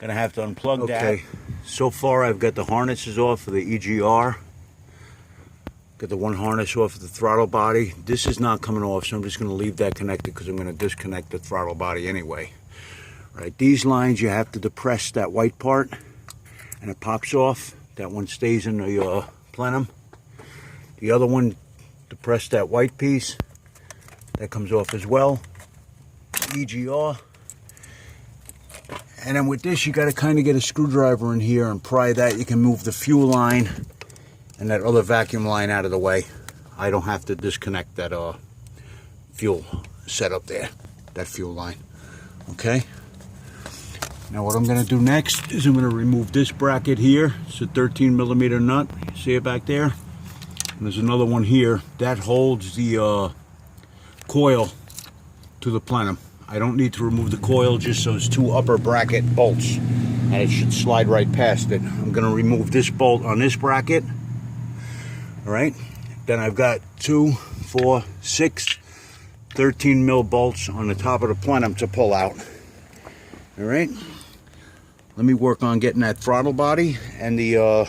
Gonna have to unplug that. Okay, so far I've got the harnesses off of the EGR. Got the one harness off of the throttle body. This is not coming off, so I'm just gonna leave that connected because I'm gonna disconnect the throttle body anyway. Right, these lines you have to depress that white part and it pops off. That one stays in the plenum. The other one, depress that white piece. That comes off as well. EGR. And then with this, you got to kind of get a screwdriver in here and pry that. You can move the fuel line and that other vacuum line out of the way. I don't have to disconnect that fuel setup there, that fuel line. Okay. Now what I'm going to do next is I'm going to remove this bracket here. It's a 13mm nut. See it back there? And there's another one here that holds the coil to the plenum. I don't need to remove the coil, just those two upper bracket bolts, and it should slide right past it. I'm going to remove this bolt on this bracket. All right, then I've got 2, 4, 6 13mm bolts on the top of the plenum to pull out. All right, let me work on getting that throttle body and the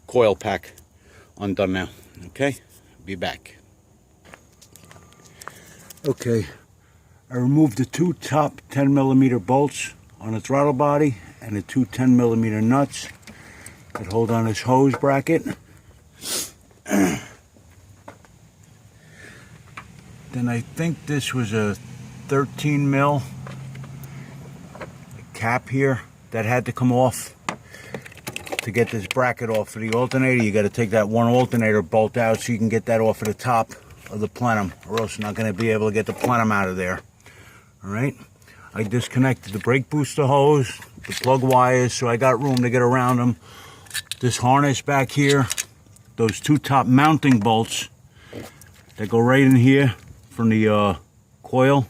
coil pack undone now. Okay, be back. Okay, I removed the two top 10mm bolts on the throttle body and the two 10mm nuts that hold on this hose bracket. Then I think this was a 13mm cap here that had to come off. To get this bracket off of the alternator, you got to take that one alternator bolt out so you can get that off of the top of the plenum, or else you're not going to be able to get the plenum out of there. All right, I disconnected the brake booster hose, the plug wires, so I got room to get around them. This harness back here, those two top mounting bolts that go right in here from the coil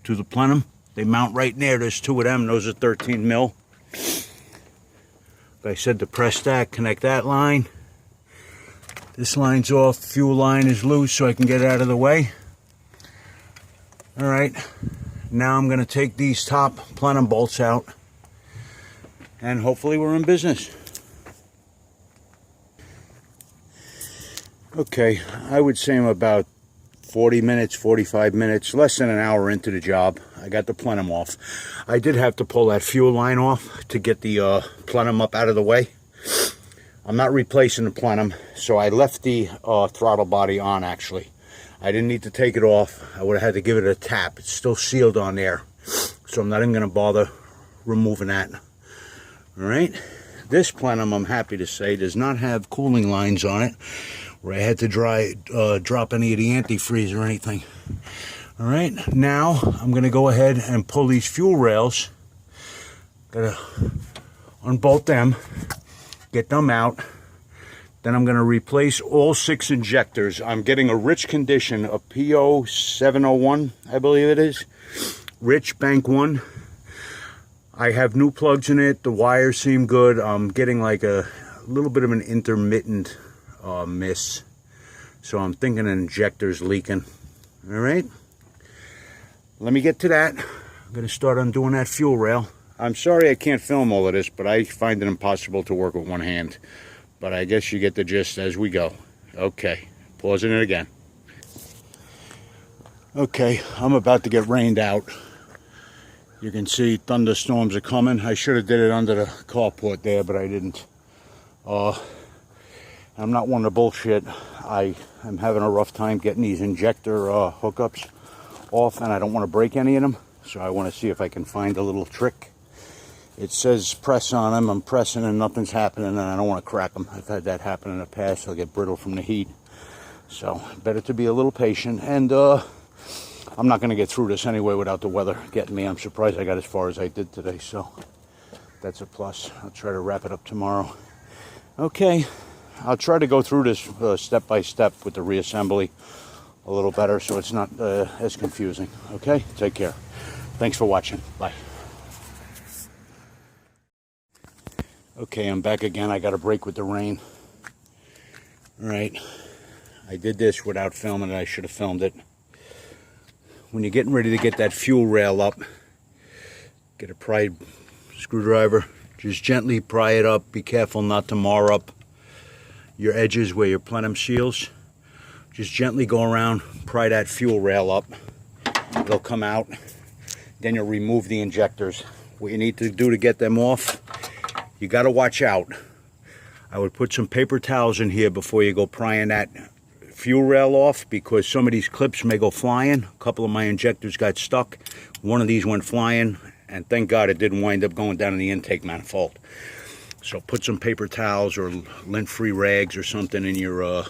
to the plenum, they mount right in there. There's two of them. Those are 13mm. Like I said, to press that, connect that line. This line's off, fuel line is loose, so I can get it out of the way. All right, now I'm going to take these top plenum bolts out, and hopefully we're in business. Okay, I would say I'm about 40 minutes, 45 minutes, less than an hour into the job. I got the plenum off. I did have to pull that fuel line off to get the plenum up out of the way. I'm not replacing the plenum, so I left the throttle body on, actually. I didn't need to take it off. I would have had to give it a tap. It's still sealed on there, so I'm not even going to bother removing that. All right. This plenum, I'm happy to say, does not have cooling lines on it, where I had to drop any of the antifreeze or anything. All right. Now, I'm going to go ahead and pull these fuel rails. Got to unbolt them. Get them out. Then I'm going to replace all 6 injectors. I'm getting a rich condition, a PO 701, I believe it is. Rich Bank 1. I have new plugs in it. The wires seem good. I'm getting like a little bit of an intermittent miss. So I'm thinking an injector's leaking. All right. Let me get to that. I'm going to start undoing that fuel rail. I'm sorry I can't film all of this, but I find it impossible to work with one hand. But I guess you get the gist as we go. Okay, pausing it again. Okay, I'm about to get rained out. You can see thunderstorms are coming. I should have did it under the carport there, but I didn't. I'm not one to bullshit. I am having a rough time getting these injector hookups off, and I don't want to break any of them. So I want to see if I can find a little trick. It says press on them. I'm pressing and nothing's happening, and I don't want to crack them. I've had that happen in the past. They'll get brittle from the heat. So better to be a little patient. And I'm not going to get through this anyway without the weather getting me. I'm surprised I got as far as I did today. So that's a plus. I'll try to wrap it up tomorrow. Okay. I'll try to go through this step by step with the reassembly a little better so it's not as confusing. Okay? Take care. Thanks for watching. Bye. Okay, I'm back again. I got a break with the rain. All right. I did this without filming it. I should have filmed it. When you're getting ready to get that fuel rail up, Get a pry screwdriver. Just gently pry it up. Be careful not to mar up your edges where your plenum seals. Just gently go around, pry that fuel rail up. It'll come out. Then you'll remove the injectors. What you need to do to get them off, you got to watch out. I would put some paper towels in here before you go prying that fuel rail off, because some of these clips may go flying. A couple of my injectors got stuck. One of these went flying, and thank God it didn't wind up going down in the intake manifold. So put some paper towels or lint-free rags or something in your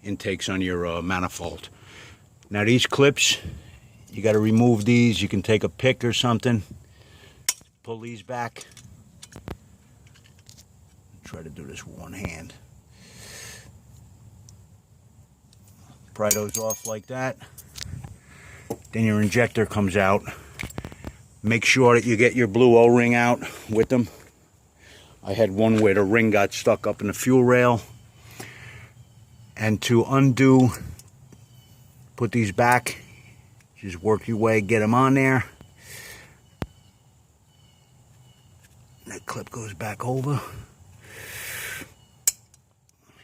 intakes on your manifold. Now these clips, you got to remove these. You can take a pick or something, pull these back. Try to do this with one hand. Pry those off like that. Then your injector comes out. Make sure that you get your blue O-ring out with them. I had one where the ring got stuck up in the fuel rail. And to undo, put these back. Just work your way, get them on there. That clip goes back over.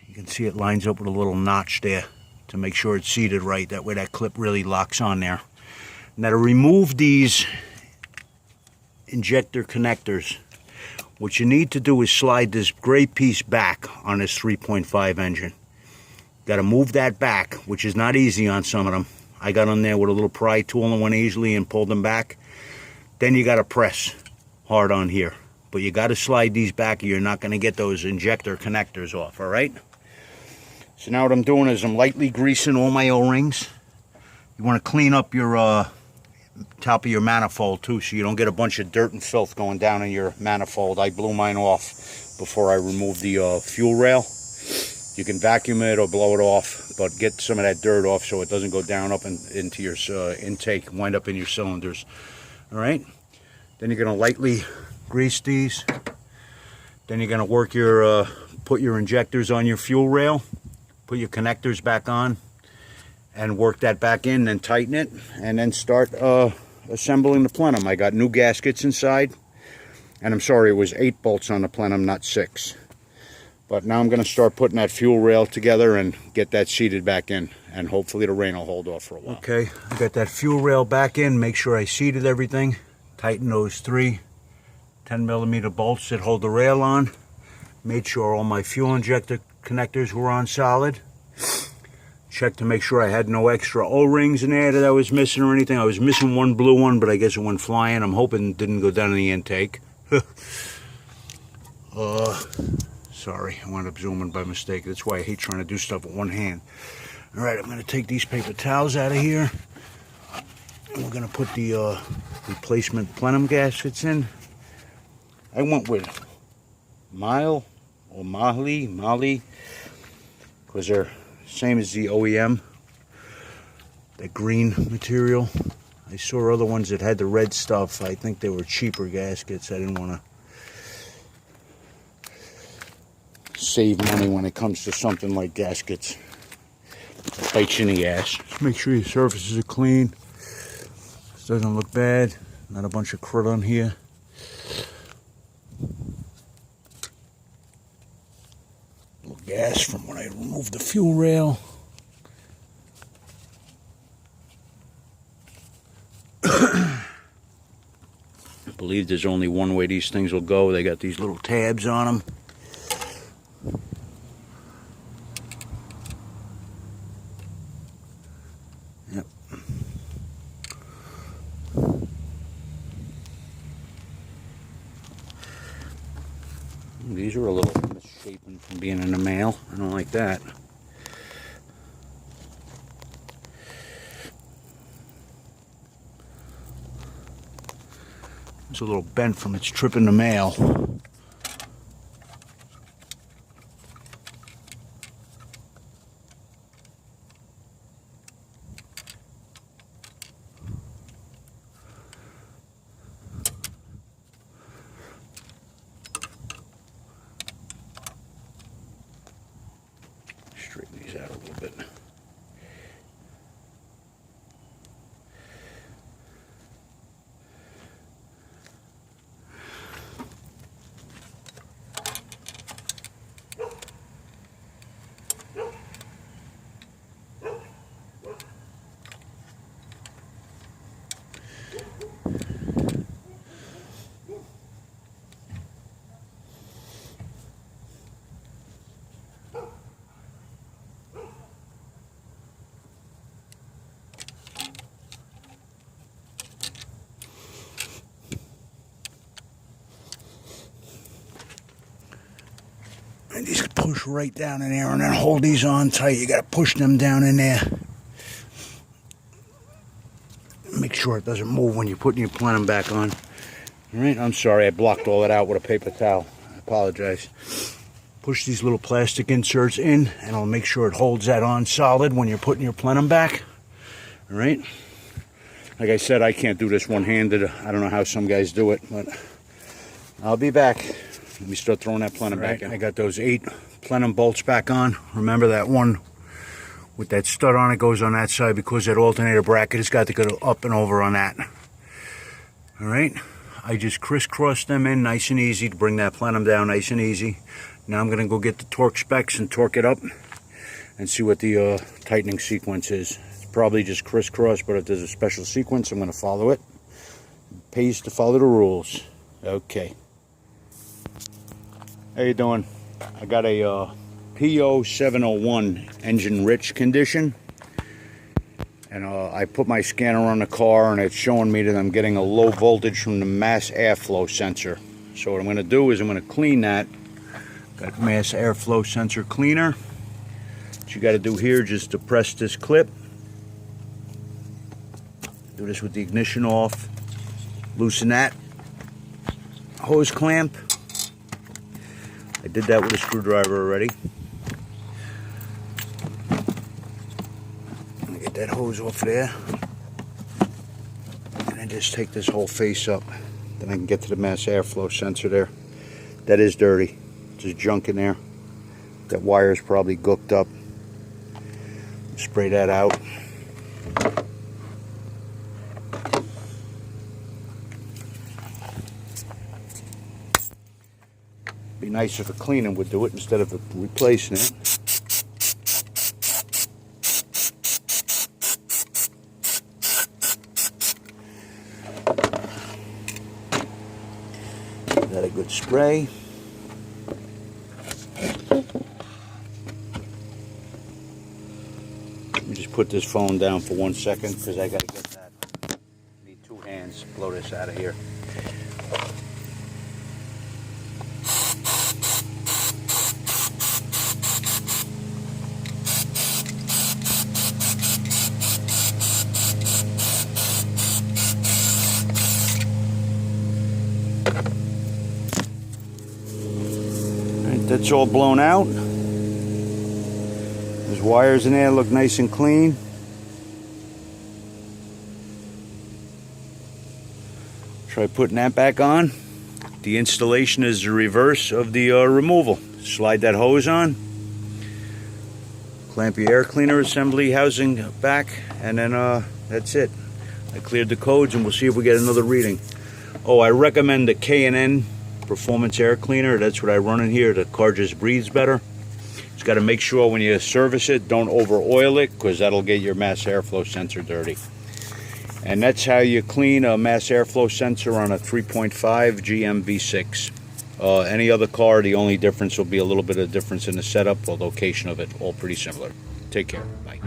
You can see it lines up with a little notch there to make sure it's seated right. That way that clip really locks on there. Now to remove these injector connectors, what you need to do is slide this gray piece back on this 3.5 engine. Got to move that back, which is not easy on some of them. I got on there with a little pry tool and went easily and pulled them back. Then you got to press hard on here. But you got to slide these back or you're not going to get those injector connectors off, all right? So now what I'm doing is I'm lightly greasing all my O-rings. You want to clean up your top of your manifold too, so you don't get a bunch of dirt and filth going down in your manifold. I blew mine off before I removed the fuel rail. You can vacuum it or blow it off, but get some of that dirt off so it doesn't go down up into your intake, wind up in your cylinders. All right? Then you're going to lightly grease these. Then you're going to work your, put your injectors on your fuel rail. Put your connectors back on and work that back in and tighten it, and then start assembling the plenum. I got new gaskets inside, and I'm sorry, it was 8 bolts on the plenum, not 6. But now I'm going to start putting that fuel rail together and get that seated back in, and hopefully the rain will hold off for a while. Okay, I got that fuel rail back in. Make sure I seated everything. Tighten those 3 10mm bolts that hold the rail on. Made sure all my fuel injector connectors were on solid. Check to make sure I had no extra O-rings in there that I was missing or anything. I was missing one blue one, but I guess it went flying. I'm hoping it didn't go down in the intake. Sorry, I wound up zooming by mistake. That's why I hate trying to do stuff with one hand. All right, I'm going to take these paper towels out of here. And we're going to put the replacement plenum gaskets in. I went with Mile or Molly, because they're same as the OEM, the green material. I saw other ones that had the red stuff. I think they were cheaper gaskets. I didn't want to save money when it comes to something like gaskets. It bites you in the ass. Just make sure your surfaces are clean. This doesn't look bad. Not a bunch of crud on here. Gas from when I removed the fuel rail. I believe there's only one way these things will go. They got these little tabs on them. Yep. These are a little misshapen from being in the mail. I don't like that. It's a little bent from its trip in the mail. Straighten these out a little bit. And just push right down in there and then hold these on tight. You got to push them down in there. Make sure it doesn't move when you're putting your plenum back on. All right, I'm sorry, I blocked all that out with a paper towel. I apologize. Push these little plastic inserts in, and I'll make sure it holds that on solid when you're putting your plenum back. All right. Like I said, I can't do this one-handed. I don't know how some guys do it, but I'll be back. Let me start throwing that plenum back in. I got those 8 plenum bolts back on. Remember that one with that stud on it goes on that side because that alternator bracket has got to go up and over on that. All right. I just crisscrossed them in nice and easy to bring that plenum down nice and easy. Now I'm going to go get the torque specs and torque it up and see what the tightening sequence is. It's probably just crisscross, but if there's a special sequence, I'm going to follow it. It pays to follow the rules. Okay. How you doing? I got a P0701 engine rich condition. And I put my scanner on the car and it's showing me that I'm getting a low voltage from the mass airflow sensor. So what I'm going to do is I'm going to clean that. Got mass airflow sensor cleaner. What you got to do here, just depress this clip. Do this with the ignition off. Loosen that hose clamp. I did that with a screwdriver already. Get that hose off there. And then just take this whole face up. Then I can get to the mass airflow sensor there. That is dirty. There's junk in there. That wire is probably gooked up. Spray that out. Be nice if a cleaning would do it instead of replacing it. Got a good spray. Let me just put this phone down for 1 second because I got to get that. I need 2 hands to blow this out of here. That's all blown out. There's wires in there, look nice and clean. Try putting that back on. The installation is the reverse of the removal. Slide that hose on. Clamp your air cleaner assembly housing back, and then that's it. I cleared the codes and we'll see if we get another reading. Oh, I recommend the K&N Performance Air Cleaner. That's what I run in here. The car just breathes better. Just got to make sure when you service it, don't over oil it, because that'll get your mass airflow sensor dirty. And that's how you clean a mass airflow sensor on a 3.5 GM V6. Any other car, the only difference will be a little bit of difference in the setup or location of it. All pretty similar. Take care. Bye.